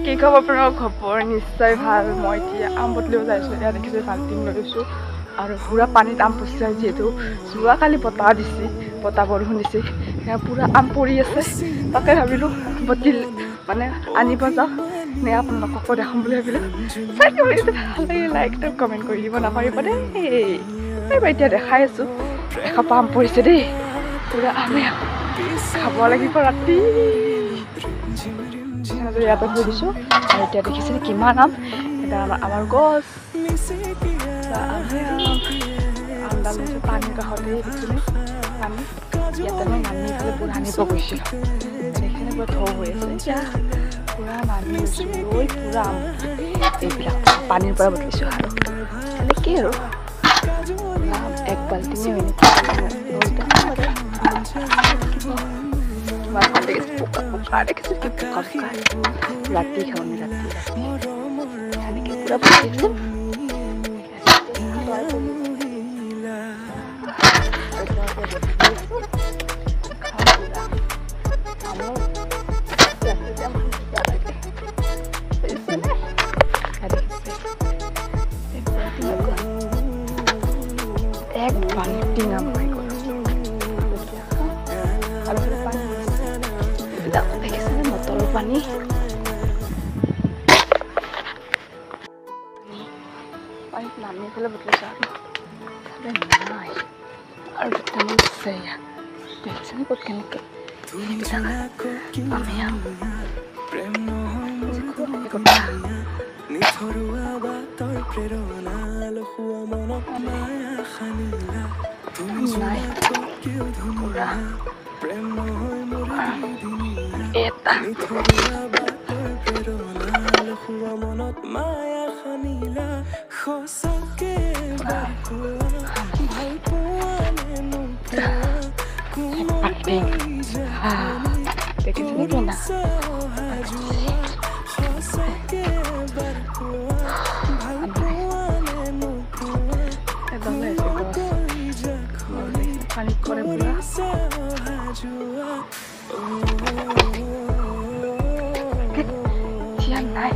কি খবৰ আপোনাৰ খবৰ নিশ্চয় ভাল মই এতিয়া আম বতলিও যাইছোঁ ইয়াত দেখিছোঁ বাল্টিং লৈছোঁ আৰু পুৰা পানীত আম পচি যায় যিহেতু যোৱাকালি বতাহ দিছে বতাহ বৰষুণ দিছে সেয়া পুৰা আম পৰি আছে তাকে ভাবিলোঁ বটিল মানে আনিব যাওঁ নে আপোনালোককো দেখাম বুলি ভাবিলোঁ চাই ভাল লাগে লাইক এটা কমেণ্ট কৰি দিব নাপাৰিব দেই এইবাৰ এতিয়া দেখাই আছোঁ এসোপা আম পৰিছে দেই পুৰা আমে খাব লাগিব ৰাতি ইয়াতে থৈ দিছোঁ আৰু এতিয়া দেখিছেনে কিমান আম এটা আমাৰ গছ আমডাল হৈছে পানীৰ কাষতে দেখিছেনে পানী ইয়াতে মই নামি এইফালে পুৰা আনিব গৈছিলোঁ দেখিছেনে পুৰা ঢৌ হৈ আছে এতিয়া পুৰা নামি গৈছোঁ লৈ পুৰা আম এইবিলাক পানীৰ পৰা বটিছোঁ আৰু এনেকৈ আৰু এক বাল্টিঙে হয় নেকি দেখিছোঁ কি পকা ৰাতি খাওঁ আমি ৰাতি এনেকৈ পুৰা বটিছোঁ এক বাল্টিং আম পাই গ'ল আৰু পানী দেখিছেনে মটৰৰ পানী পানীত নামি পেলাই বটলিছোঁ নাই আৰু দুটামান আছে ইয়াত দেখিছেনে ক'ত কেনেকৈ আমি আম পানীত কৰে পুৰা দিয়া নাই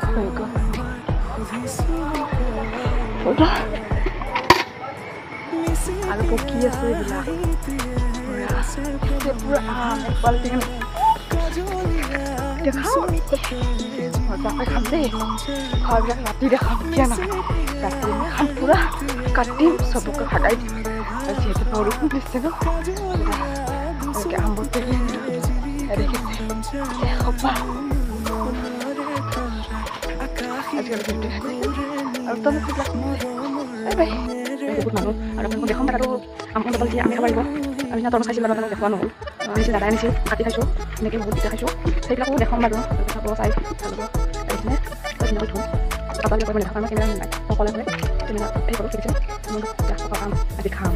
হৈ গ'ল আৰু পকি আছে এইবিলাক পুৰা আম এক বাল্টিং দেখাওঁ মজাকৈ খাম দেই খোৱাবিলাক ৰাতি দেখাম এতিয়া নহয় ৰাতি খাম পুৰা কাটিম চবকে ভাগাই দিম আৰু যিহেতু বৰষুণ দিছে ন এনেকৈ আম বটলি দেখিছে এসোপা আজিকালি আৰু তই সেইবিলাক বাই বহুত মানুহ আৰু আপোনালোকক দেখাম আৰু আমখন বাল্টি আমি খাব পাৰিব আমি না তৰমুজ খাইছিলোঁ বাৰু দেখুওৱা নহ'ল আনিছিল দাদাই আনিছিল কাটি খাইছোঁ এনেকৈ বহুত পিঠা খাইছোঁ সেইবিলাকো দেখাম বাৰু চাব চাই ভাল হ'ব দেখিছেনে ধুনীয়াকৈ ধুম কাপালে কৰিব নেদেখাম কেমেৰা নাই সকলোৱে হ'লে তেনেকুৱা সেই কৰোঁ দেখিছে কাম আজি খাম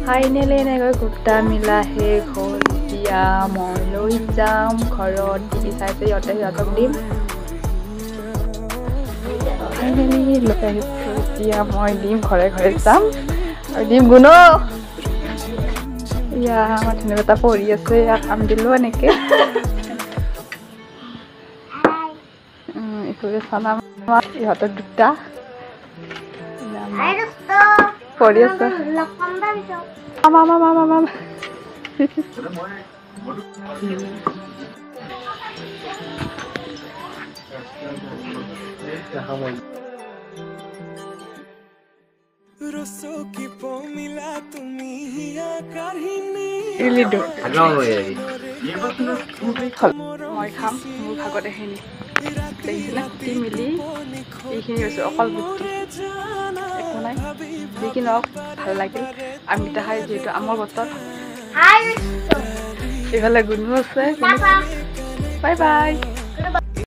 ফাইনেলি এনেকৈ কুৰ্তা মিলা শেষ হ'ল এতিয়া মই লৈ যাম ঘৰত টিভি চাইছে সিহঁতক দিম ফাইনেলি লৈ আহিছোঁ এতিয়া মই দিম ঘৰে ঘৰে যাম আৰু দিম গুণ ইয়া আমাৰ ধুনীয়া এটা পঢ়ি আছে ইয়াক কাম দিলোঁ এনেকৈ এইটোৱে চানা ইহঁতৰ দুটা পঢ়ি আছে মই খাম মোৰ ভাগত এইখিনি দেখিছেনে কুটি মিলি এইখিনি হৈছে অকল বুটটো একো নাই যিকি নহওক ভাল লাগিল আমকেইটা খাই যিহেতু আমৰ বতৰ এইফালে গুণো আছে বাই বাই